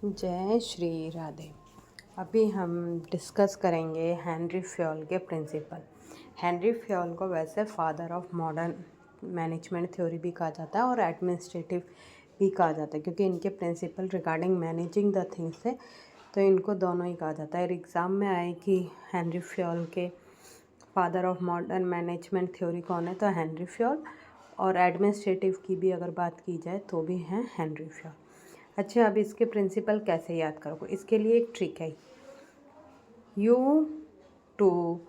जय श्री राधे। अभी हम डिस्कस करेंगे हेनरी फ्योल के प्रिंसिपल। हेनरी फ्योल को वैसे father of modern management theory भी कहा जाता है और एडमिनिस्ट्रेटिव भी कहा जाता है, क्योंकि इनके principle regarding managing the things है, तो इनको दोनों ही कहा जाता है। एग्ज़ाम में आए कि हेनरी फ्योल के father of modern management theory कौन है, तो हेनरी फ्योल, और एडमिनिस्ट्रेटिव की भी अगर बात की जाए तो भी हैं हेनरी फ्योल। अच्छा, अब इसके प्रिंसिपल कैसे याद करोगे, इसके लिए एक ट्रिक है। You to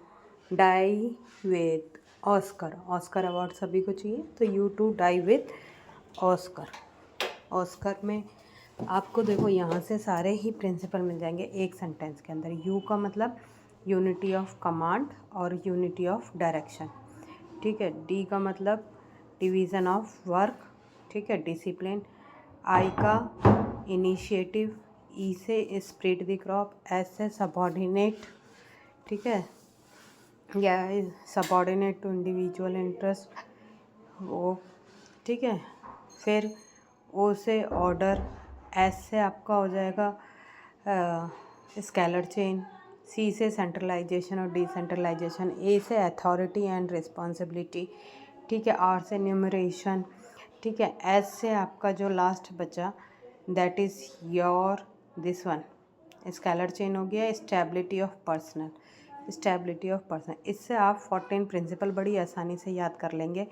die with Oscar. Oscar award सभी को चाहिए, तो you to die with Oscar. Oscar में आपको देखो यहाँ से सारे ही प्रिंसिपल मिल जाएंगे एक सेंटेंस के अंदर। यू का मतलब यूनिटी ऑफ कमांड और यूनिटी ऑफ डायरेक्शन, ठीक है। डी का मतलब डिवीज़न ऑफ वर्क, ठीक है, डिसिप्लिन। आई का इनिशिएटिव, ई से स्प्रेड द क्रॉप, एस से सबॉर्डिनेट, ठीक है, या सबॉर्डिनेट टू इंडिविजुअल इंटरेस्ट वो, ठीक है। फिर ओ से ऑर्डर, एस से आपका हो जाएगा स्केलर चेन, सी से सेंट्रलाइजेशन और डिसेंट्रलाइजेशन, ए से अथॉरिटी एंड रिस्पॉन्सिबिलिटी, ठीक है, आर से न्यूमरेशन, ठीक है। एस से आपका जो लास्ट बचा that is your this one scalar chain हो गया, stability of personal, stability of personal. इससे आप 14 प्रिंसिपल बड़ी आसानी से याद कर लेंगे।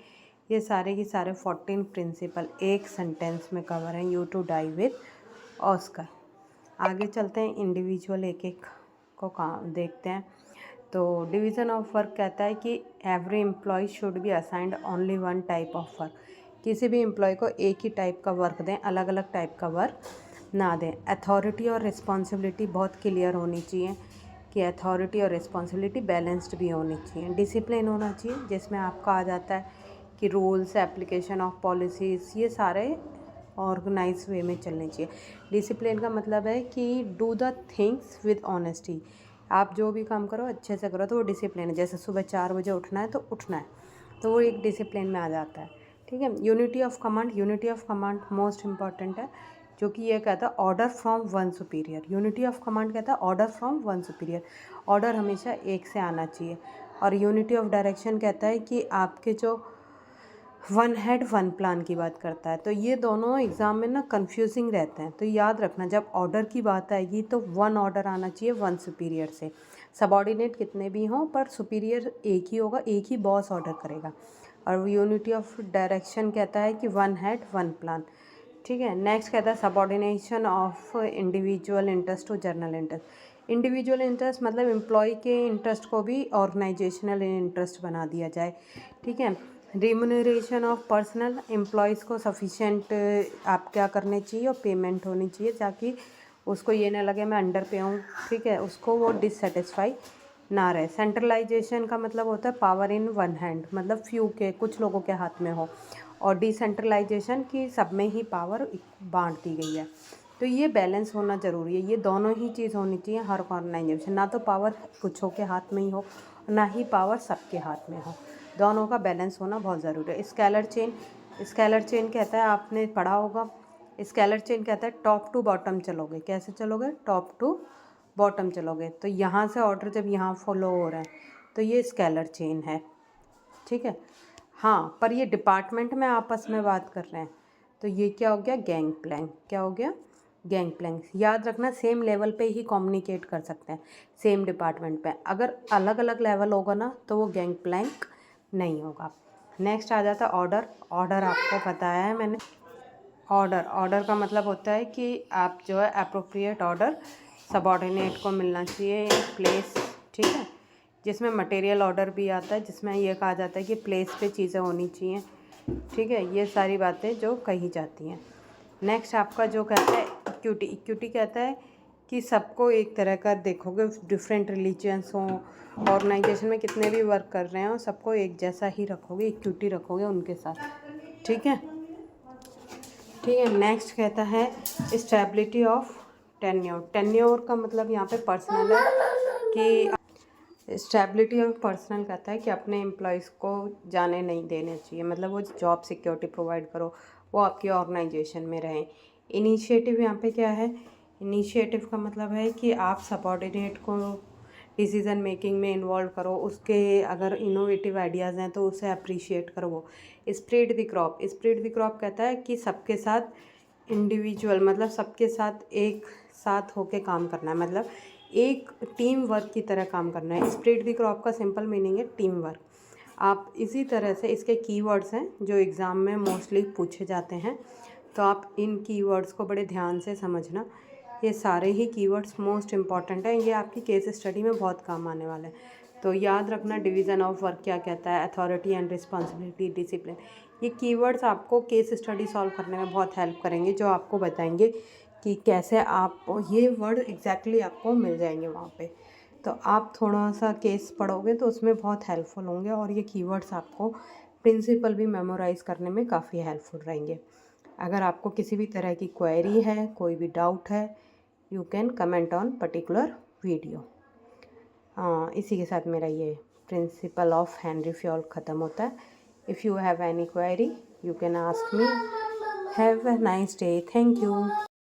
ये सारे के सारे 14 प्रिंसिपल एक सेंटेंस में कवर हैं, you to die with Oscar. आगे चलते हैं, इंडिविजुअल एक एक को काम देखते हैं। तो डिवीज़न ऑफ वर्क कहता है कि every employee should be assigned only one type of work. किसी भी एम्प्लॉय को एक ही टाइप का वर्क दें, अलग अलग टाइप का वर्क ना दें। अथॉरिटी और रिस्पॉन्सिबिलिटी बहुत क्लियर होनी चाहिए कि अथॉरिटी और रिस्पॉन्सिबिलिटी बैलेंस्ड भी होनी चाहिए। डिसिप्लिन होना चाहिए, जिसमें आपका आ जाता है कि रूल्स, एप्लीकेशन ऑफ पॉलिसीज़, ये सारे ऑर्गेनाइज वे में चलने चाहिए। डिसिप्लिन का मतलब है कि do the things with honesty. आप जो भी काम करो अच्छे से करो, तो वो डिसिप्लिन है। जैसे सुबह 4 बजे उठना है तो उठना है, तो वो एक डिसिप्लिन में आ जाता है, ठीक है। Unity of command, unity of command most important है, जो कि ये कहता है order from one superior. Unity of command कहता है order from one superior, order हमेशा एक से आना चाहिए। और यूनिटी ऑफ डायरेक्शन कहता है कि आपके जो वन हेड वन प्लान की बात करता है। तो ये दोनों एग्ज़ाम में ना कंफ्यूजिंग रहते हैं, तो याद रखना जब ऑर्डर की बात आएगी तो वन ऑर्डर आना चाहिए वन सुपीरियर से। सबॉर्डिनेट कितने भी हों पर सुपीरियर एक ही होगा, एक ही बॉस ऑर्डर करेगा। और यूनिटी ऑफ डायरेक्शन कहता है कि वन हेड वन प्लान, ठीक है। नेक्स्ट कहता है subordination of individual interest to general interest. Individual interest मतलब एम्प्लॉय के इंटरेस्ट को भी ऑर्गेनाइजेशनल इंटरेस्ट बना दिया जाए, ठीक है। रिम्यूनरेशन ऑफ पर्सनल, एम्प्लॉयज़ को सफिशेंट आप क्या करने चाहिए और पेमेंट होनी चाहिए, ताकि उसको ये ना लगे मैं अंडर पे हूँ, ठीक है, उसको वो डिससेटिस्फाई ना रहे। सेंट्रलाइजेशन का मतलब होता है पावर इन वन हैंड, मतलब फ्यू के कुछ लोगों के हाथ में हो। और डिसेंट्रलाइजेशन की सब में ही पावर बांट दी गई है। तो ये बैलेंस होना ज़रूरी है, ये दोनों ही चीज़ होनी चाहिए हर ऑर्गेनाइजेशन। ना तो पावर कुछों के हाथ में ही हो, ना ही पावर सबके हाथ में हो, दोनों का बैलेंस होना बहुत ज़रूरी है। स्केलर चेन, स्केलर चेन कहता है, आपने पढ़ा होगा, स्केलर चेन कहता है टॉप टू बॉटम चलोगे। कैसे चलोगे? टॉप टू बॉटम चलोगे। तो यहाँ से ऑर्डर जब यहाँ फॉलो हो रहा है तो ये स्केलर चेन है, ठीक है। हाँ, पर ये डिपार्टमेंट में आपस में बात कर रहे हैं, तो ये क्या हो गया? Gang plank. क्या हो गया? Gang plank. याद रखना सेम लेवल पे ही कम्युनिकेट कर सकते हैं, सेम डिपार्टमेंट पे। अगर अलग अलग लेवल होगा ना तो वो गैंग प्लैंक नहीं होगा। नेक्स्ट आ जाता है ऑर्डर। ऑर्डर आपको बताया है मैंने। ऑर्डर, ऑर्डर का मतलब होता है कि आप जो है अप्रोप्रिएट ऑर्डर सबॉर्डिनेट को मिलना चाहिए प्लेस, ठीक है। जिसमें मटेरियल ऑर्डर भी आता है, जिसमें ये कहा जाता है कि प्लेस पे चीज़ें होनी चाहिए, ठीक है। ये सारी बातें जो कही जाती हैं। नेक्स्ट आपका जो कहता है इक्विटी। इक्विटी कहता है कि सबको एक तरह का देखोगे, डिफरेंट रिलीजियंस हों, ऑर्गेनाइजेशन में कितने भी वर्क कर रहे हो सबको एक जैसा ही रखोगे, इक्विटी रखोगे उनके साथ, ठीक है, ठीक है। नेक्स्ट कहता है स्टेबिलिटी ऑफ टेन्योर। टेन्योर का मतलब यहाँ पे पर्सनल है कि स्टेबिलिटी ऑफ पर्सनल कहता है कि अपने एम्प्लॉयज़ को जाने नहीं देने चाहिए, मतलब वो जॉब सिक्योरिटी प्रोवाइड करो, वो आपकी ऑर्गेनाइजेशन में रहें। इनिशिएटिव यहाँ पे क्या है? इनिशिएटिव का मतलब है कि आप सबॉर्डिनेट को डिसीज़न मेकिंग में इन्वॉल्व करो, उसके अगर इनोवेटिव आइडियाज़ हैं तो उसे अप्रिशिएट करो। वो स्प्रेड द क्रॉप कहता है कि सबके साथ इंडिविजुअल मतलब सबके साथ एक साथ होके काम करना है, मतलब एक टीम वर्क की तरह काम करना है। स्प्रेड द क्रॉप का सिंपल मीनिंग है टीम वर्क। आप इसी तरह से इसके कीवर्ड्स हैं जो एग्ज़ाम में मोस्टली पूछे जाते हैं, तो आप इन कीवर्ड्स को बड़े ध्यान से समझना। ये सारे ही कीवर्ड्स मोस्ट इम्पॉर्टेंट हैं, ये आपकी केस स्टडी में बहुत काम आने वाला है। तो याद रखना डिवीज़न ऑफ वर्क क्या कहता है, अथॉरिटी एंड रिस्पॉन्सिबिलिटी, डिसिप्लिन। ये कीवर्ड्स आपको केस स्टडी सॉल्व करने में बहुत हेल्प करेंगे, जो आपको बताएंगे कि कैसे आप ये वर्ड एग्जैक्टली आपको मिल जाएंगे वहाँ पे। तो आप थोड़ा सा केस पढ़ोगे तो उसमें बहुत हेल्पफुल होंगे, और ये कीवर्ड्स आपको प्रिंसिपल भी मेमोराइज़ करने में काफ़ी हेल्पफुल रहेंगे। अगर आपको किसी भी तरह की क्वेरी है, कोई भी डाउट है, you can comment on particular video. इसी के साथ मेरा ये प्रिंसिपल ऑफ हेनरी फ्योल ख़त्म होता है। If you have any query you can ask me. Have a nice day. Thank you.